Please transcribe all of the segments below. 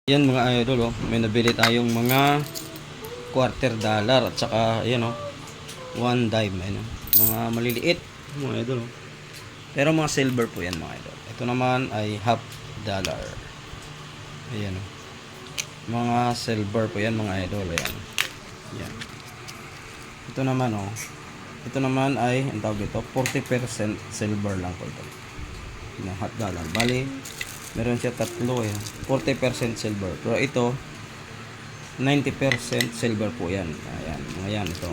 Yan mga idol, oh, may nabili tayong mga quarter dollar at saka ayan, oh, 1 dime, ayun, oh, mga maliliit mga idol, oh. Pero mga silver po yan mga idol. Ito naman ay half dollar. Ayan, oh, mga silver po yan mga idol. Ayan, yan. Ito naman, oh, ito naman ay ang tawag dito 40% silver lang po ito ng half dollar. Bali meron siya tatlo, 40% silver, pero ito 90% silver po yan. Ayan, mga yan ito.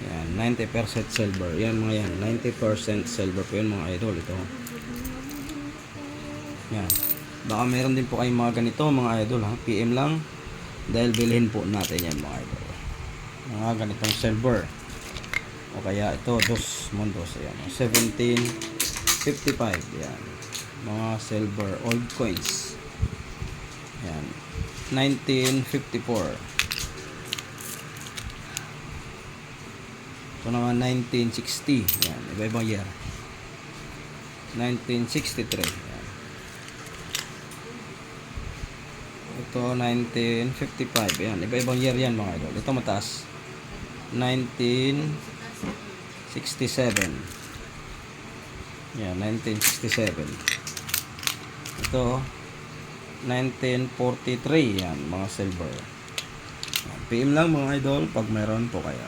Ayan, 90% silver. Yan mga yan, 90% silver po yan mga idol. Ito. Yan. Baka meron din po kayong mga ganito mga idol, ha. PM lang dahil bilhin po natin yan mga idol. Mga ganitong silver. O kaya ito, dos mundos. Ayan, 1755. Yan. Mga silver old coins. Yan. 1954. Ito naman 1960. Yan, iba-ibang year. 1963. Yan. Ito 1955. Yan, iba-ibang year yan mga idol. Ito mataas. 1967. Yan, 1967. Ito 1943. Yan, mga silver. PM lang mga idol pag meron po kaya.